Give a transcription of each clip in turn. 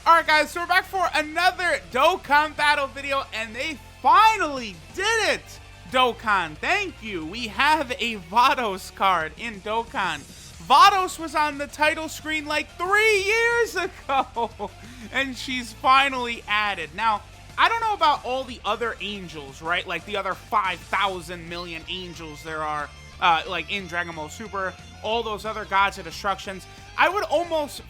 Alright guys, so we're back for another Dokkan battle video, and they finally did it! Dokkan, thank you! We have a VADOS card in Dokkan. VADOS was on the title screen like 3 years ago, and she's finally added. Now, I don't know about all the other angels, right? Like the other 5,000 million angels there are, like in Dragon Ball Super, all those other gods of destructions. I would almost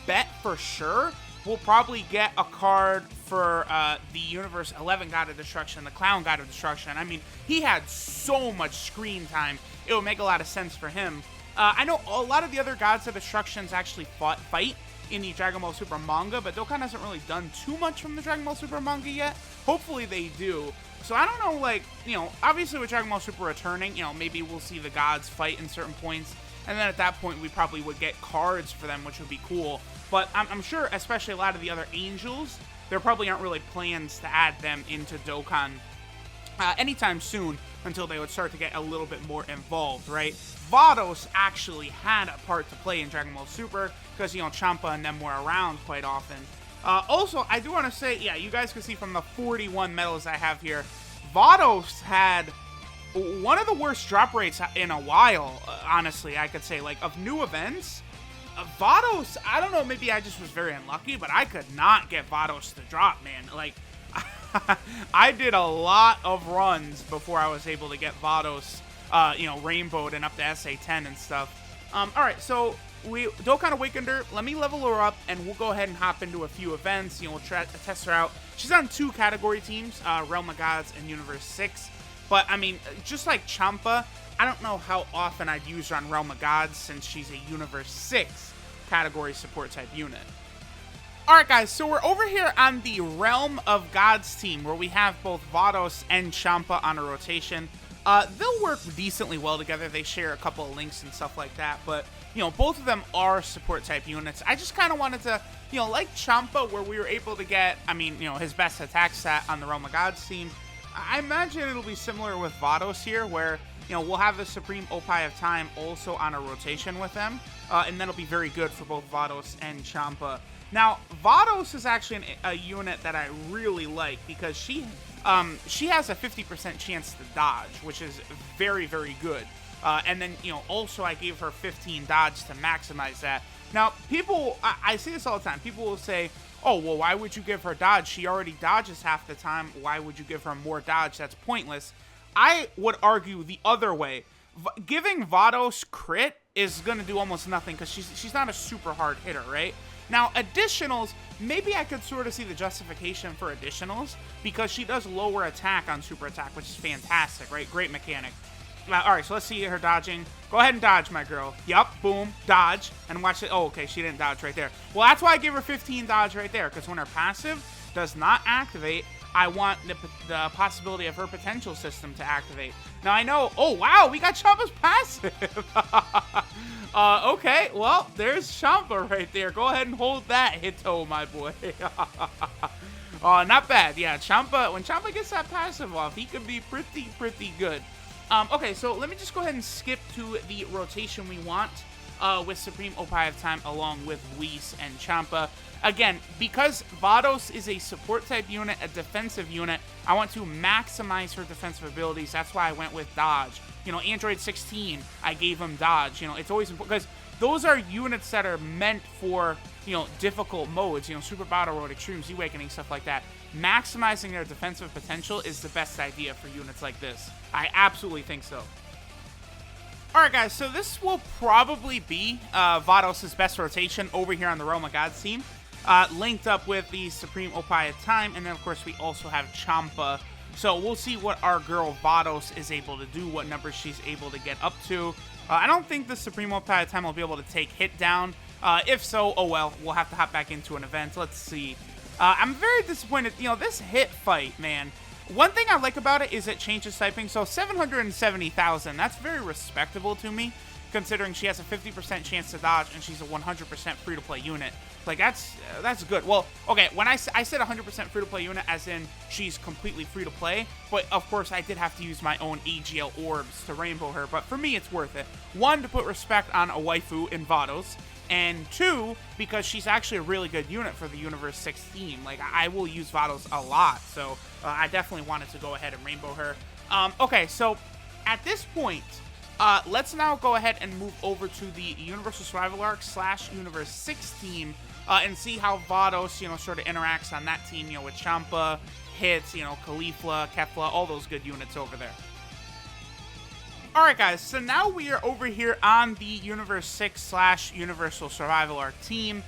bet for sure we'll probably get a card for the Universe 11 God of Destruction, the Clown God of Destruction. I mean, he had so much screen time. It would make a lot of sense for him. I know a lot of the other Gods of Destructions actually fight in the Dragon Ball Super manga, but Dokkan hasn't really done too much from the Dragon Ball Super manga yet. Hopefully they do. So I don't know, like, you know, obviously with Dragon Ball Super returning, you know, maybe we'll see the gods fight in certain points. And then at that point, we probably would get cards for them, which would be cool. But I'm sure, especially a lot of the other angels, there probably aren't really plans to add them into Dokkan anytime soon until they would start to get a little bit more involved, right? VADOS actually had a part to play in Dragon Ball Super because, you know, Champa and them were around quite often. Also, I do want to say, yeah, you guys can see from the 41 medals I have here, VADOS had one of the worst drop rates in a while, honestly, I could say. Like, of new events, VADOS, I don't know, maybe I just was very unlucky, but I could not get VADOS to drop, man. Like, I did a lot of runs before I was able to get VADOS, you know, rainbowed and up to SA10 and stuff. Alright, so Dokkan awakened her. Let me level her up, and we'll go ahead and hop into a few events. You know, we'll try to test her out. She's on 2 category teams, Realm of Gods and Universe 6. But, I mean, just like Champa, I don't know how often I'd use her on Realm of Gods since she's a Universe 6 category support type unit. Alright guys, so we're over here on the Realm of Gods team where we have both VADOS and Champa on a rotation. They'll work decently well together. They share a couple of links and stuff like that, but, you know, both of them are support type units. I just kind of wanted to, you know, like Champa, where we were able to get, I mean, you know, his best attack stat on the Realm of Gods team. I imagine it'll be similar with VADOS here, where, you know, we'll have the Supreme Opie of Time also on a rotation with them, and that'll be very good for both VADOS and Champa. Now, VADOS is actually a unit that I really like because she has a 50% chance to dodge, which is very, very good. And then, you know, also I gave her 15 dodge to maximize that. Now, people, I see this all the time. People will say, oh, well, why would you give her dodge? She already dodges half the time. Why would you give her more dodge? That's pointless. I would argue the other way. Giving VADOS crit is going to do almost nothing because she's not a super hard hitter, right? Now, additionals, maybe I could sort of see the justification for additionals because she does lower attack on super attack, which is fantastic, right? Great mechanic. Alright, so let's see her dodging. Go ahead and dodge, my girl. Yup, boom, dodge. And watch it. Oh, okay, she didn't dodge right there. Well, that's why I gave her 15 dodge right there, because when her passive does not activate, I want the possibility of her potential system to activate. Now, I know... Oh, wow, we got Champa's passive. Okay, well, there's Champa right there. Go ahead and hold that, Hito, my boy. Not bad. Yeah, Champa, when Champa gets that passive off, he could be pretty good. Okay, so let me just go ahead and skip to the rotation we want with Supreme Opie of Time along with Whis and Champa. Again, because VADOS is a support type unit, a defensive unit, I want to maximize her defensive abilities. That's why I went with dodge. You know, Android 16, I gave him dodge. You know, it's always important because those are units that are meant for, you know, difficult modes, you know, Super Battle Road, Extreme Z-Awakening, stuff like that. Maximizing their defensive potential is the best idea for units like this. I absolutely think so. Alright guys, so this will probably be VADOS' best rotation over here on the Realm of Gods team. Linked up with the Supreme Opie of Time, and then of course we also have Champa. So we'll see what our girl VADOS is able to do, what numbers she's able to get up to. I don't think the Supreme Opie of Time will be able to take hit down. If so, oh well, we'll have to hop back into an event. Let's see. I'm very disappointed. You know, this hit fight, man. One thing I like about it is it changes typing. So 770,000, that's very respectable to me, considering she has a 50% chance to dodge and she's a 100% free-to-play unit. Like, that's good. Well, okay, when I said 100% free-to-play unit, as in she's completely free-to-play, but of course I did have to use my own AGL orbs to rainbow her, but for me it's worth it. One, to put respect on a waifu in VADOS, and two, because she's actually a really good unit for the Universe 6 team. Like, I will use VADOS a lot, so I definitely wanted to go ahead and rainbow her. Okay, so at this point, let's now go ahead and move over to the Universal Survival Arc / Universe 6 team, and see how VADOS, you know, sort of interacts on that team, you know, with Champa, Hits, you know, Caulifla, Kefla, all those good units over there. Alright guys, so now we are over here on the Universe 6 / Universal Survival Arc team.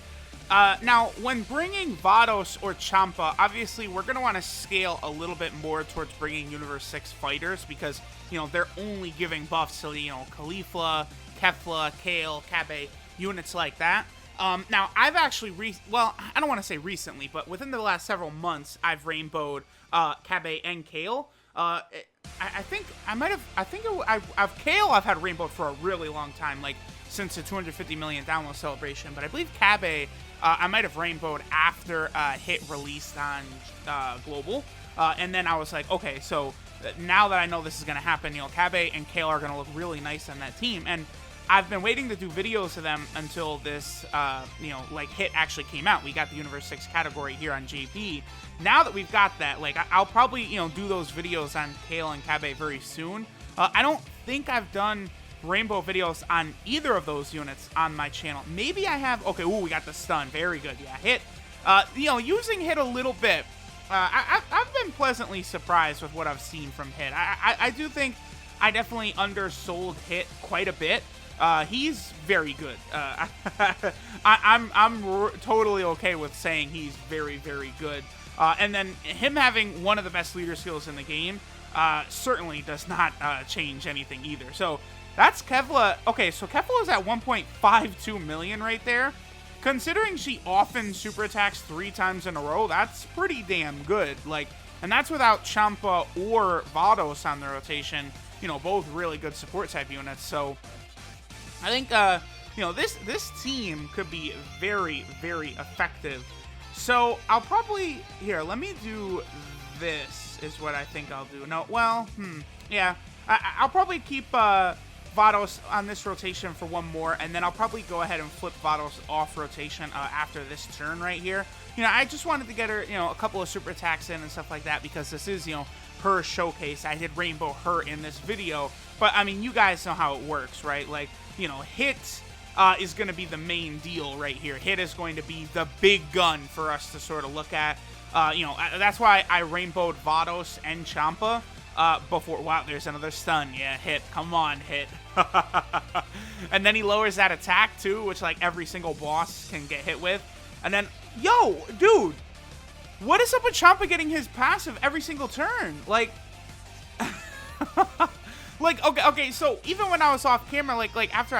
Now, when bringing VADOS or Champa, obviously we're going to want to scale a little bit more towards bringing Universe 6 fighters, because, you know, they're only giving buffs to, you know, Caulifla, Kefla, Kale, Kabe, units like that. Now, I've actually, well, I don't want to say recently, but within the last several months, I've rainbowed Kabe and Kale. I think Kale I've had rainbowed for a really long time, like since the 250 million download celebration, but I believe Kabe I might have rainbowed after Hit released on Global, and then I was like, okay, so now that I know this is going to happen, you know, Kabe and Kale are going to look really nice on that team, and I've been waiting to do videos of them until this, you know, like, Hit actually came out. We got the Universe 6 category here on JP. Now that we've got that, like, I'll probably, you know, do those videos on Kale and Kabe very soon. I don't think I've done rainbow videos on either of those units on my channel. Maybe I have. Okay, ooh, we got the stun. Very good. Yeah, Hit. You know, using Hit a little bit, I've been pleasantly surprised with what I've seen from Hit. I do think I definitely undersold Hit quite a bit. He's very good. I'm totally okay with saying he's very, very good. And then him having one of the best leader skills in the game certainly does not change anything either. So that's Kefla. Okay, so Kefla is at 1.52 million right there. Considering she often super attacks 3 times in a row, that's pretty damn good. Like, and that's without Champa or VADOS on the rotation. You know, both really good support type units. So I think, you know, this team could be very, very effective. So I'll probably, here, let me do this, is what I think I'll do. No, well, yeah, I'll probably keep VADOS on this rotation for one more, and then I'll probably go ahead and flip VADOS off rotation after this turn right here. You know, I just wanted to get her, you know, a couple of super attacks in and stuff like that, because this is, you know, her showcase. I did rainbow her in this video, but I mean, you guys know how it works, right? Like, you know, Hit is going to be the main deal right here. Hit is going to be the big gun for us to sort of look at. You know, that's why I rainbowed VADOS and Champa before. Wow, there's another stun. Yeah, Hit. Come on, Hit. And then he lowers that attack too, which like every single boss can get hit with. And then, yo, dude, what is up with Champa getting his passive every single turn? Like, like, okay, so even when I was off camera, like after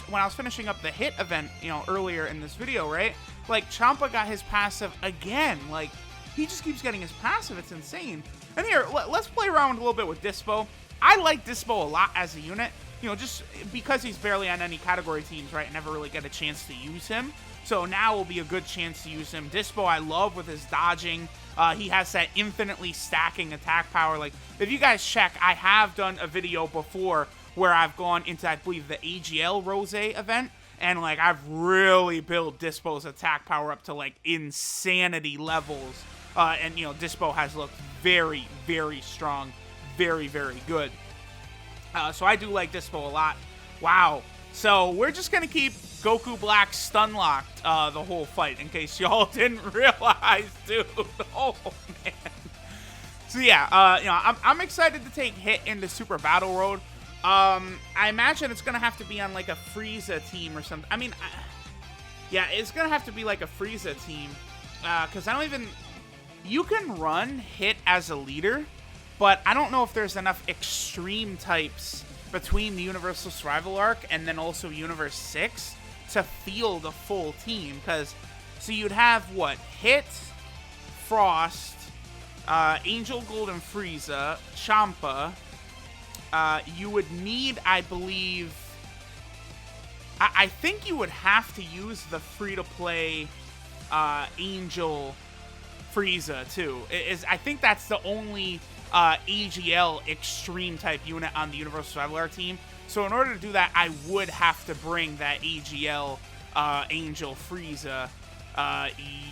when I was finishing up the Hit event, you know, earlier in this video, right? Like, Champa got his passive again. Like, he just keeps getting his passive. It's insane. And here, let's play around a little bit with Dispo. I like Dispo a lot as a unit, you know, just because he's barely on any category teams, right? I never really get a chance to use him. So now will be a good chance to use him. Dispo I love with his dodging. He has that infinitely stacking attack power. Like, if you guys check, I have done a video before where I've gone into, I believe, the AGL Rose event. And, like, I've really built Dispo's attack power up to, like, insanity levels. And, you know, Dispo has looked very, very strong. Very, very good. So I do like Dispo a lot. Wow. So we're just going to keep Goku Black stun locked the whole fight, in case y'all didn't realize, dude. Oh, man. So yeah, you know, I'm excited to take Hit into Super Battle Road. I imagine it's going to have to be on like a Frieza team or something. I mean, yeah, it's going to have to be like a Frieza team. Because I don't even... You can run Hit as a leader, but I don't know if there's enough extreme types between the Universal Survival Arc and then also Universe 6 to field a full team. Because, so you'd have, what? Hit, Frost, Angel Gold and Frieza, Champa. You would need, I believe... I think you would have to use the free-to-play Angel Frieza too. I think that's the only AGL extreme type unit on the Universal Survival Arc team. So in order to do that, I would have to bring that AGL Angel Frieza.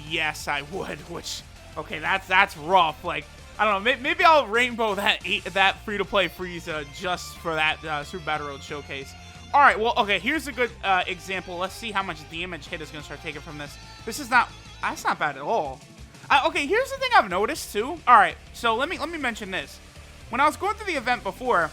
Yes, I would. Which, okay, that's rough. Like, I don't know. Maybe I'll rainbow that free-to-play Frieza just for that Super Battle Road showcase. All right. Well, okay. Here's a good example. Let's see how much damage Hit is gonna start taking from this. That's not bad at all. Okay. Here's the thing I've noticed too. All right. So let me mention this. When I was going through the event before,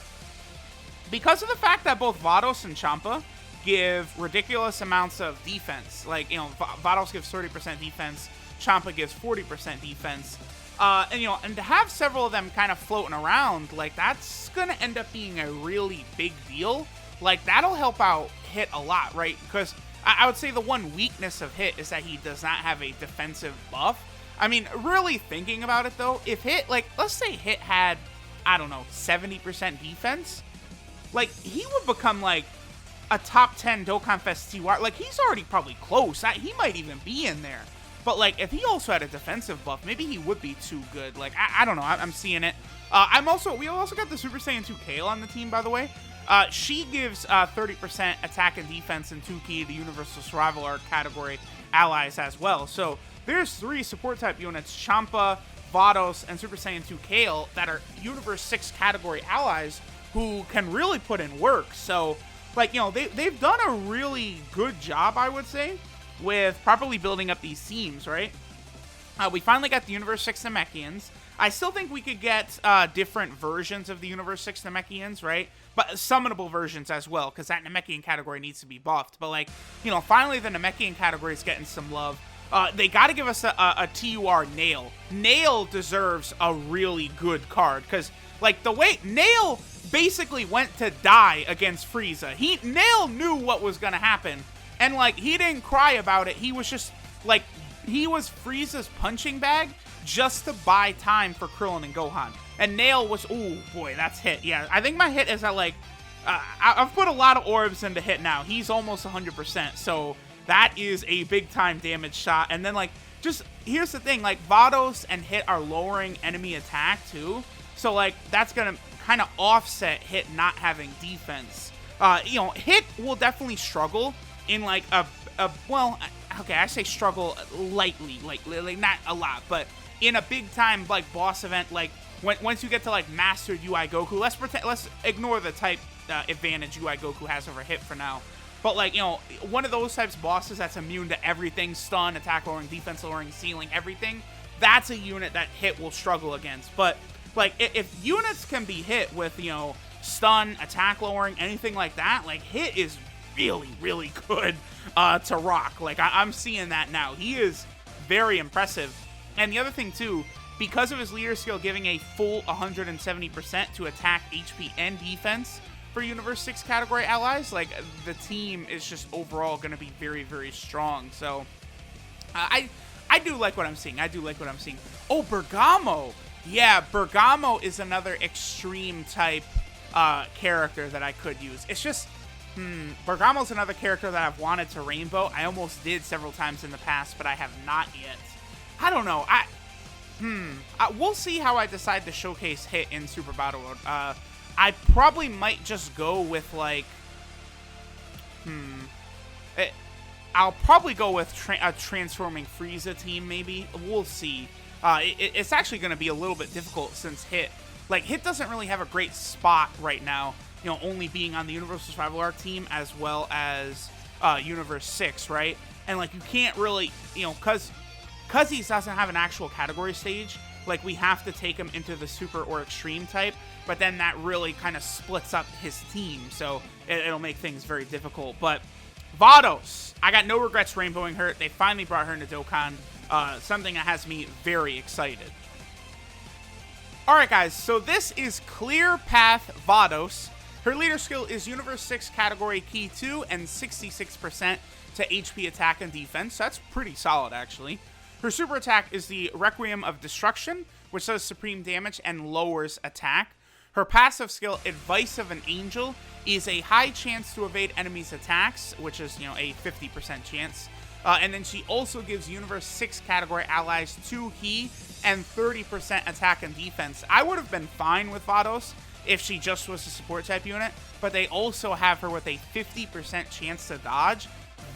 because of the fact that both VADOS and Champa give ridiculous amounts of defense, like, you know, VADOS gives 30% defense, Champa gives 40% defense, and, you know, and to have several of them kind of floating around, like, that's gonna end up being a really big deal. Like, that'll help out Hit a lot, right? Because I would say the one weakness of Hit is that he does not have a defensive buff. I mean, really thinking about it, though, if Hit, like, let's say Hit had, I don't know, 70% defense, like, he would become, like, a top 10 Dokkan Fest TWR. Like, he's already probably close. He might even be in there. But, like, if he also had a defensive buff, maybe he would be too good. Like, I don't know. I'm seeing it. We also got the Super Saiyan 2 Kale on the team, by the way. She gives 30% attack and defense in 2 key, the Universal Survival Arc category allies as well. So, there's 3 support type units, Champa, VADOS, and Super Saiyan 2 Kale, that are Universe 6 category allies who can really put in work. So, like, you know, they've done a really good job, I would say, with properly building up these teams, right? We finally got the Universe 6 Namekians. I still think we could get different versions of the Universe 6 Namekians, right? But summonable versions as well, because that Namekian category needs to be buffed. But, like, you know, finally the Namekian category is getting some love. They got to give us a TUR Nail. Nail deserves a really good card, because, like, the way Nail basically went to die against Frieza. Nail knew what was going to happen, and, like, he didn't cry about it. He was just, like, he was Frieza's punching bag just to buy time for Krillin and Gohan. And Nail was, ooh, boy, that's Hit. Yeah, I think my Hit is at, like, I've put a lot of orbs into Hit now. He's almost 100%, so that is a big-time damage shot. And then, like, just, here's the thing, like, VADOS and Hit are lowering enemy attack, too. So, like, that's going to kind of offset Hit not having defense. You know, Hit will definitely struggle in, like, well, okay, I say struggle lightly, like not a lot, but in a big-time, like, boss event, like, once you get to, like, Mastered UI Goku, let's ignore the type advantage UI Goku has over Hit for now. But, like, you know, one of those types of bosses that's immune to everything, stun, attack lowering, defense lowering, sealing, everything, that's a unit that Hit will struggle against. But, like, if units can be hit with, you know, stun, attack lowering, anything like that, like, Hit is really, really good to rock. Like, I'm seeing that now. He is very impressive. And the other thing, too, because of his leader skill giving a full 170% to attack, HP, and defense for Universe 6 category allies, like, the team is just overall going to be very, very strong. So, I do like what I'm seeing. Oh, Bergamo! Yeah, Bergamo is another extreme type character that I could use. It's just, Bergamo's another character that I've wanted to rainbow. I almost did several times in the past, but I have not yet. I don't know. We'll see how I decide to showcase Hit in Super Battle Road. I probably might just go with, like, I'll probably go with a transforming Frieza team, maybe. We'll see. It's actually going to be a little bit difficult since Hit doesn't really have a great spot right now, you know, only being on the Universal Survival Arc team as well as Universe 6, right? And, like, you can't really, you know, because he doesn't have an actual category stage, like, we have to take him into the Super or Extreme type, but then that really kind of splits up his team, so it'll make things very difficult. But VADOS, I got no regrets rainbowing her. They finally brought her into Dokkan, something that has me very excited. Alright guys, so this is Clear Path VADOS. Her leader skill is Universe 6 category key 2 and 66% to HP, attack, and defense. So that's pretty solid, actually. Her super attack is the Requiem of Destruction, which does supreme damage and lowers attack. Her passive skill, Advice of an Angel, is a high chance to evade enemies' attacks, which is, you know, a 50% chance. And then she also gives Universe 6 category allies 2 He and 30% attack and defense. I would have been fine with VADOS if she just was a support type unit, but they also have her with a 50% chance to dodge.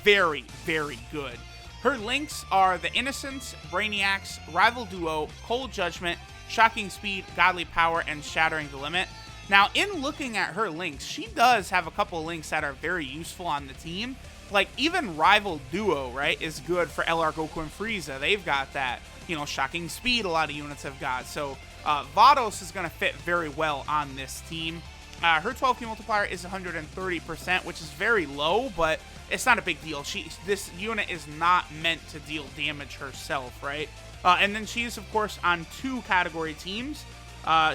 Very, very good. Her links are the Innocence, Brainiacs, Rival Duo, Cold Judgment, Shocking Speed, Godly Power, and Shattering the Limit. Now, in looking at her links, she does have a couple of links that are very useful on the team. Like, even Rival Duo, right, is good for LR Goku and Frieza. They've got that. You know, Shocking Speed a lot of units have got. So, VADOS is going to fit very well on this team. Her 12K multiplier is 130%, which is very low, but it's not a big deal. This unit is not meant to deal damage herself, right? And then she is, of course, on 2 category teams.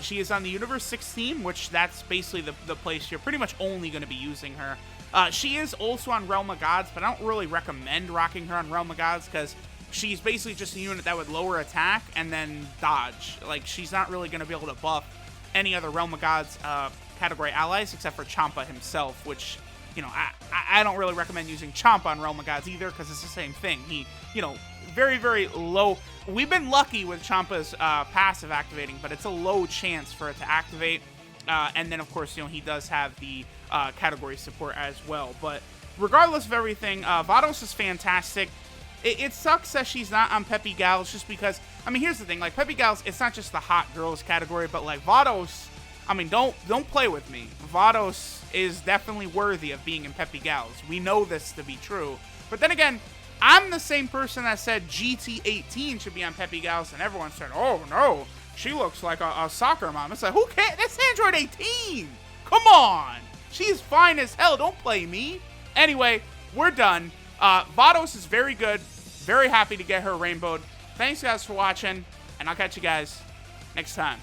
She is on the Universe 6 team, which that's basically the place you're pretty much only going to be using her. She is also on Realm of Gods, but I don't really recommend rocking her on Realm of Gods because she's basically just a unit that would lower attack and then dodge. Like, she's not really going to be able to buff any other Realm of Gods category allies except for Champa himself, which, you know, I don't really recommend using Champa on Realm of Gods either because it's the same thing. He, you know, very, very low. We've been lucky with Champa's passive activating, but it's a low chance for it to activate. And then, of course, you know, he does have the category support as well. But regardless of everything, VADOS is fantastic. It sucks that she's not on Peppy Gals just because, I mean, here's the thing. Like, Peppy Gals, it's not just the hot girls category, but, like, VADOS, I mean, don't play with me. VADOS is definitely worthy of being in Peppy Gals. We know this to be true. But then again, I'm the same person that said GT18 should be on Peppy Gals, and everyone said, oh, no, she looks like a soccer mom. It's like, who cares? That's Android 18. Come on. She's fine as hell. Don't play me. Anyway, we're done. VADOS is very good. Very happy to get her rainbowed. Thanks, guys, for watching, and I'll catch you guys next time.